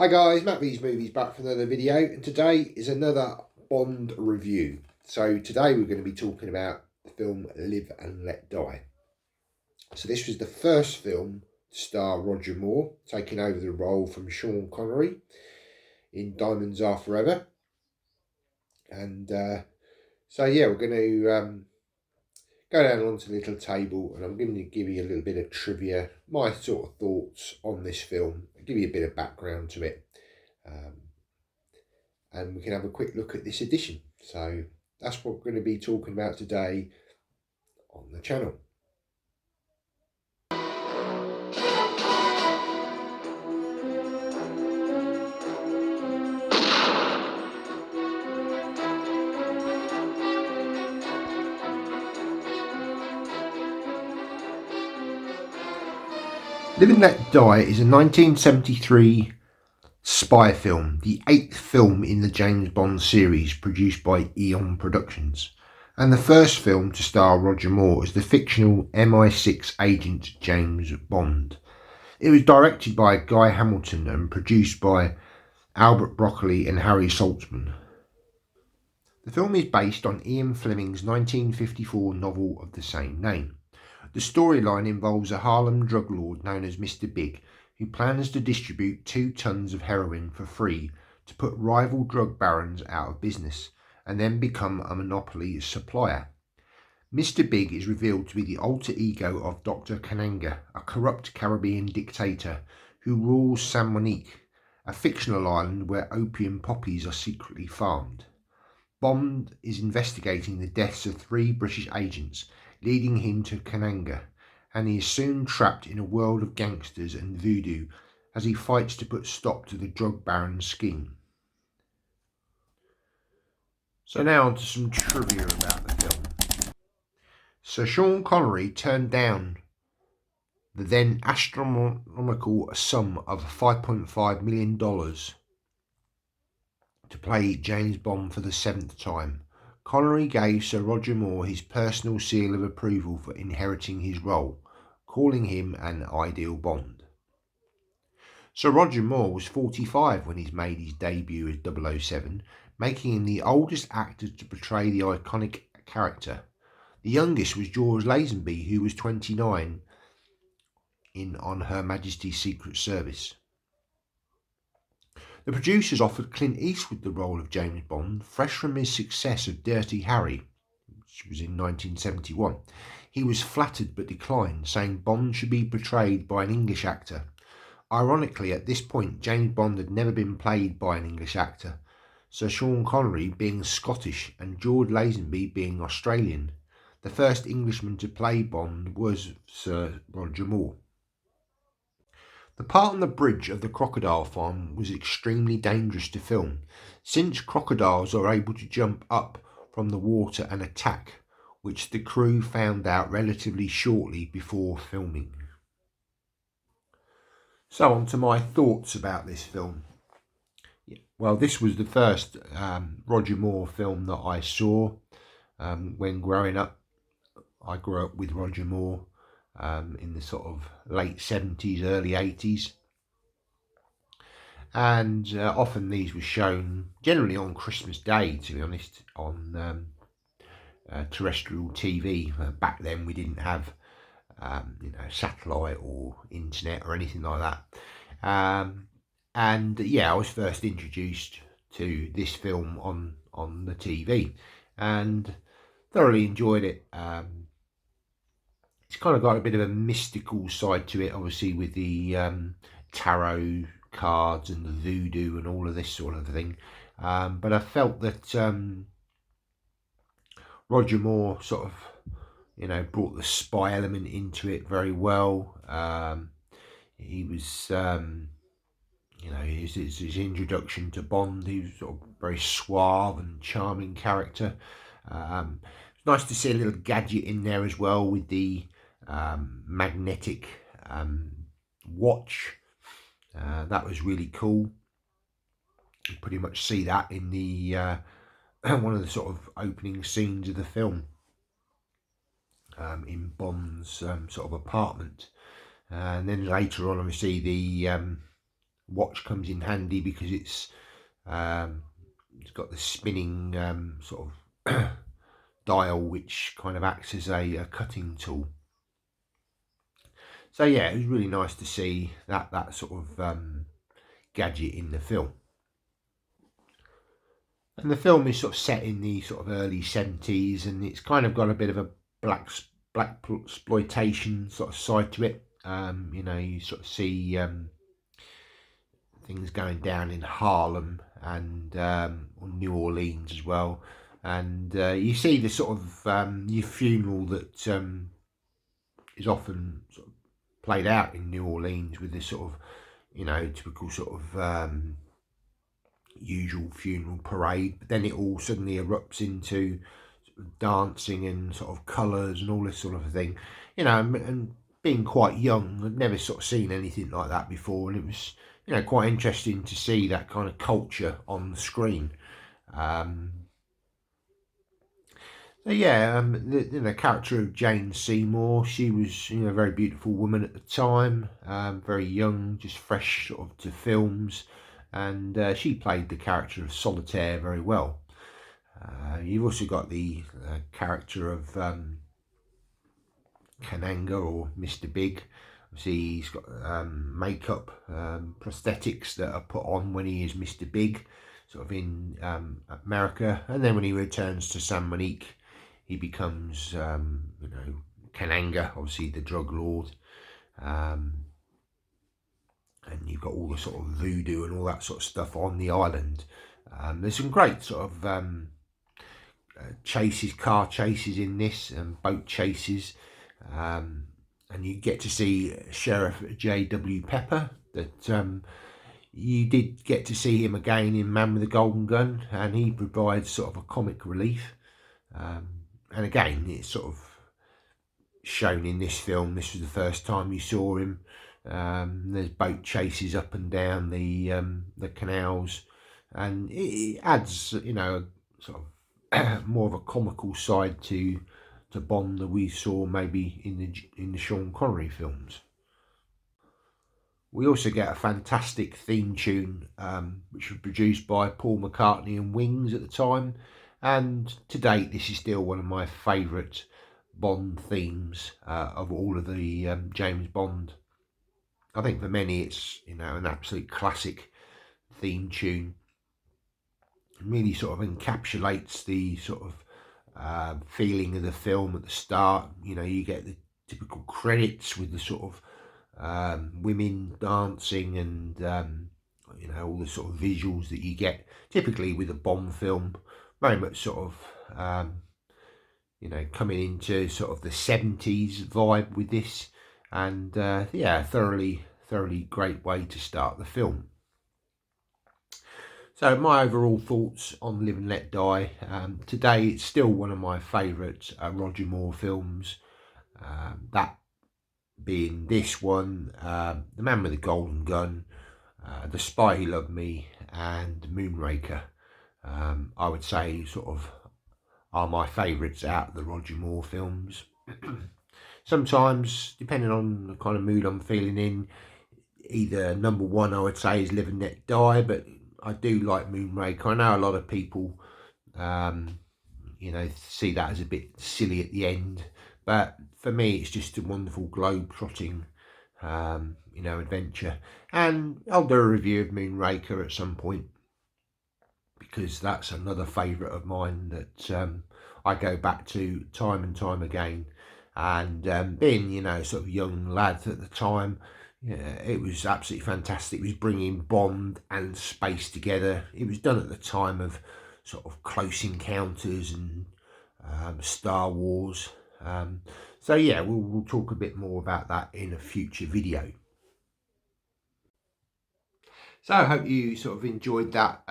Hi guys, Matt V's Movies back for another video, and today is another Bond review. So today we're going to be talking about the film Live and Let Die. So this was the first film to star Roger Moore, taking over the role from Sean Connery in Diamonds Are Forever. And so yeah, we're going to go down onto the little table, and I'm going to give you a little bit of trivia, my sort of thoughts on this film, give you a bit of background to it. And we can have a quick look at this edition. So that's what we're going to be talking about today on the channel. Live and Let Die is a 1973 spy film, the 8th film in the James Bond series produced by Eon Productions, and the first film to star Roger Moore as the fictional MI6 agent James Bond. It was directed by Guy Hamilton and produced by Albert Broccoli and Harry Saltzman. The film is based on Ian Fleming's 1954 novel of the same name. The storyline involves a Harlem drug lord known as Mr. Big, who plans to distribute 2 tons of heroin for free to put rival drug barons out of business, and then become a monopoly supplier. Mr. Big is revealed to be the alter ego of Dr. Kananga, a corrupt Caribbean dictator who rules San Monique, a fictional island where opium poppies are secretly farmed. Bond is investigating the deaths of 3 British agents, leading him to Kananga, and he is soon trapped in a world of gangsters and voodoo as he fights to put stop to the drug baron's scheme. So now on to some trivia about the film. Sir Sean Connery turned down the then astronomical sum of $5.5 million to play James Bond for the 7th time. Connery gave Sir Roger Moore his personal seal of approval for inheriting his role, calling him an ideal Bond. Sir Roger Moore was 45 when he made his debut as 007, making him the oldest actor to portray the iconic character. The youngest was George Lazenby, who was 29 in On Her Majesty's Secret Service. The producers offered Clint Eastwood the role of James Bond, fresh from his success of Dirty Harry, which was in 1971. He was flattered but declined, saying Bond should be portrayed by an English actor. Ironically, at this point, James Bond had never been played by an English actor, Sir Sean Connery being Scottish and George Lazenby being Australian. The first Englishman to play Bond was Sir Roger Moore. The part on the bridge of the crocodile farm was extremely dangerous to film, since crocodiles are able to jump up from the water and attack, which the crew found out relatively shortly before filming. So on to my thoughts about this film. Well, this was the first Roger Moore film that I saw when growing up. I grew up with Roger Moore in the sort of late 70s, early 80s. And often these were shown, generally on Christmas Day, to be honest, on terrestrial TV. Back then we didn't have satellite or internet or anything like that. And yeah, I was first introduced to this film on the TV and thoroughly enjoyed it. It's kind of got a bit of a mystical side to it, obviously, with the tarot cards and the voodoo and all of this sort of thing. But I felt that Roger Moore sort of, brought the spy element into it very well. He was, his introduction to Bond, he was sort of very suave and charming character. It's nice to see a little gadget in there as well with the magnetic watch. That was really cool. You pretty much see that in the one of the sort of opening scenes of the film, in Bond's sort of apartment. And then later on, obviously, the watch comes in handy because it's got the spinning sort of dial, which kind of acts as a cutting tool. So yeah, it was really nice to see that sort of gadget in the film. And the film is sort of set in the sort of early 70s, and it's kind of got a bit of a black exploitation sort of side to it. You know, you sort of see things going down in Harlem and New Orleans as well, and you see the sort of your funeral that is often sort of played out in New Orleans with this sort of, you know, typical sort of usual funeral parade, but then it all suddenly erupts into sort of dancing and sort of colours and all this sort of thing, you know. And being quite young, I'd never sort of seen anything like that before, and it was, you know, quite interesting to see that kind of culture on the screen. So yeah, the character of Jane Seymour, she was, you know, a very beautiful woman at the time, very young, just fresh sort of to films, and she played the character of Solitaire very well. You've also got the character of Kananga, or Mr. Big. Obviously, he's got makeup, prosthetics that are put on when he is Mr. Big, sort of in America, and then when he returns to San Monique, he becomes, you know, Kananga, obviously the drug lord. And you've got all the sort of voodoo and all that sort of stuff on the island. There's some great sort of chases, car chases in this, and boat chases. And you get to see Sheriff J.W. Pepper, that you did get to see him again in Man with the Golden Gun, and he provides sort of a comic relief. And again, it's sort of shown in this film. This was the first time you saw him. There's boat chases up and down the canals, and it adds, you know, sort of more of a comical side to Bond that we saw maybe in the Sean Connery films. We also get a fantastic theme tune, which was produced by Paul McCartney and Wings at the time, and to date this is still one of my favourite Bond themes of all of the James Bond. I think for many it's, you know, an absolute classic theme tune. It really sort of encapsulates the sort of feeling of the film at the start. You know, you get the typical credits with the sort of women dancing and you know, all the sort of visuals that you get typically with a Bond film. Very much sort of you know, coming into sort of the 70s vibe with this, and yeah, thoroughly great way to start the film. So my overall thoughts on Live and Let Die. Today it's still one of my favourite Roger Moore films, that being this one, The Man with the Golden Gun, The Spy Who Loved Me, and Moonraker. I would say sort of are my favourites out of the Roger Moore films. Sometimes, depending on the kind of mood I'm feeling in, either number one I would say is Live and Let Die, but I do like Moonraker. I know a lot of people, you know, see that as a bit silly at the end, but for me it's just a wonderful globe-trotting, you know, adventure. And I'll do a review of Moonraker at some point, because that's another favourite of mine that I go back to time and time again. And being, you know, sort of young lad at the time, yeah, it was absolutely fantastic. It was bringing Bond and space together. It was done at the time of sort of Close Encounters and Star Wars. So yeah, we'll talk a bit more about that in a future video. So I hope you sort of enjoyed that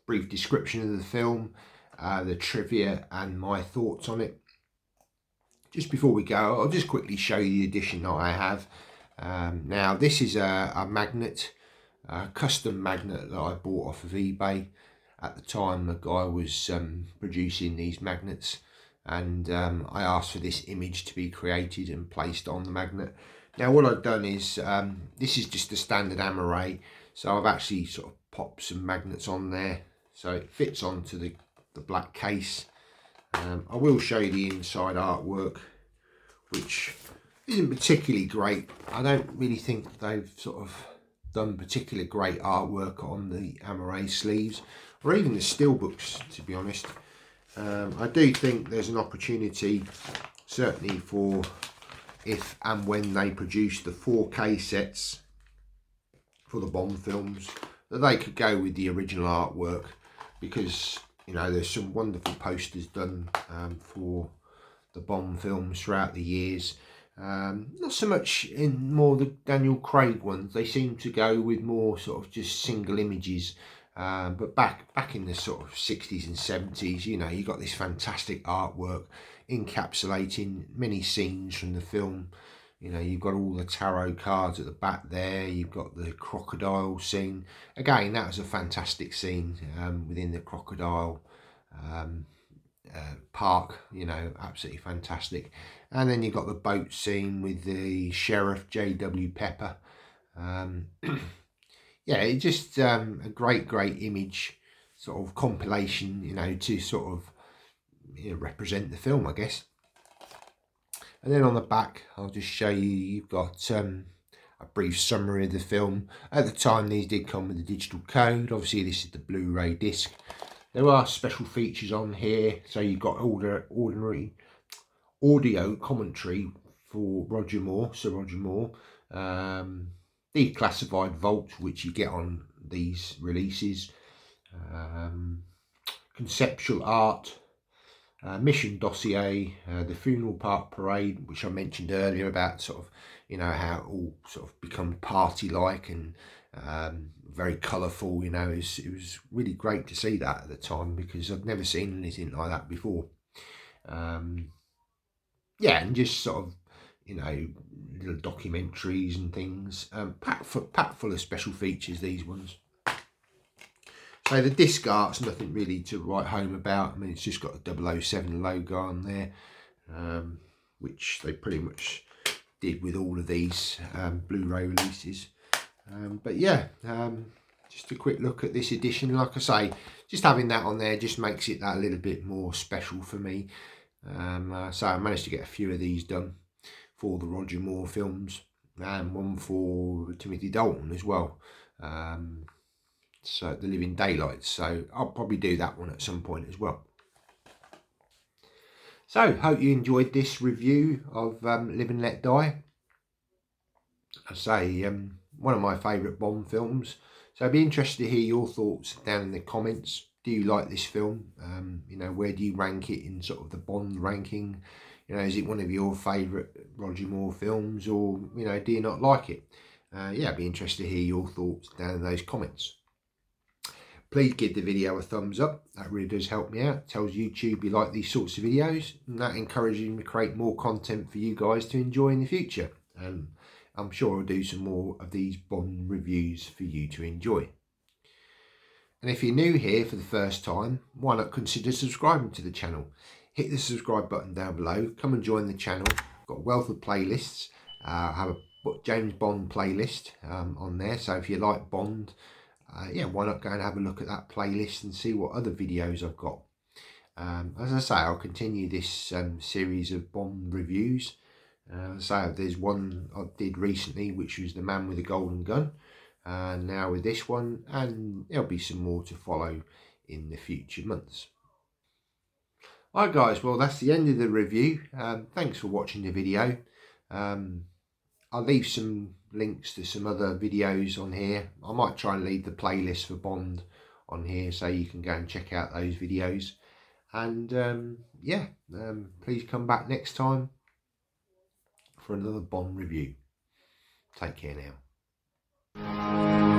brief description of the film, the trivia and my thoughts on it. Just before we go, I'll just quickly show you the edition that I have. Now this is a magnet, a custom magnet that I bought off of eBay. At the time the guy was producing these magnets, and I asked for this image to be created and placed on the magnet. Now what I've done is, this is just a standard Amaray, So I've actually sort of popped some magnets on there so it fits onto the black case. I will show you the inside artwork, which isn't particularly great. I don't really think they've sort of done particularly great artwork on the Amaray sleeves or even the steelbooks, to be honest. I do think there's an opportunity, certainly for if and when they produce the 4K sets for the Bond films, that they could go with the original artwork, because you know there's some wonderful posters done for the Bond films throughout the years. Not so much in more the Daniel Craig ones. They seem to go with more sort of just single images. But back in the sort of 60s and 70s, you know, you got this fantastic artwork encapsulating many scenes from the film. You know, you've got all the tarot cards at the back there. You've got the crocodile scene. Again, that was a fantastic scene within the crocodile park. You know, absolutely fantastic. And then you've got the boat scene with the Sheriff J.W. Pepper. Yeah, it's just a great image, sort of compilation, you know, to sort of, you know, represent the film, I guess. And then on the back, I'll just show you, you've got a brief summary of the film. At the time, these did come with a digital code. Obviously, this is the Blu-ray disc. There are special features on here. So you've got ordinary audio commentary for Roger Moore, Sir Roger Moore. Declassified vault, which you get on these releases. Conceptual art. Mission dossier, the funeral park parade, which I mentioned earlier about sort of, you know, how it all sort of become party-like and very colourful. You know, it was really great to see that at the time, because I've never seen anything like that before. Yeah, and just sort of, you know, little documentaries and things. Packed full of special features, these ones. So the disc art's nothing really to write home about. I mean, it's just got the 007 logo on there, which they pretty much did with all of these Blu-ray releases. But yeah, just a quick look at this edition. Like I say, just having that on there just makes it that little bit more special for me. So I managed to get a few of these done for the Roger Moore films, and one for Timothy Dalton as well. So The Living Daylights, so I'll probably do that one at some point as well. So hope you enjoyed this review of Live and Let Die. I say one of my favourite Bond films, so I'd be interested to hear your thoughts down in the comments. Do you like this film? You know, where do you rank it in sort of the Bond ranking? You know, is it one of your favourite Roger Moore films, or, you know, do you not like it? Yeah, I'd be interested to hear your thoughts down in those comments. Please give the video a thumbs up. That really does help me out. It tells YouTube you like these sorts of videos, and that encourages me to create more content for you guys to enjoy in the future. And I'm sure I'll do some more of these Bond reviews for you to enjoy. And if you're new here for the first time, why not consider subscribing to the channel? Hit the subscribe button down below. Come and join the channel. I've got a wealth of playlists. I have a James Bond playlist on there. So if you like Bond, yeah, why not go and have a look at that playlist and see what other videos I've got. As I say, I'll continue this series of Bond reviews. So there's one I did recently, which was The Man with the Golden Gun. Now with this one, and there'll be some more to follow in the future months. Alright guys, well that's the end of the review. Thanks for watching the video. I'll leave some links to some other videos on here. I might try and leave the playlist for Bond on here so you can go and check out those videos. And yeah, please come back next time for another Bond review. Take care now.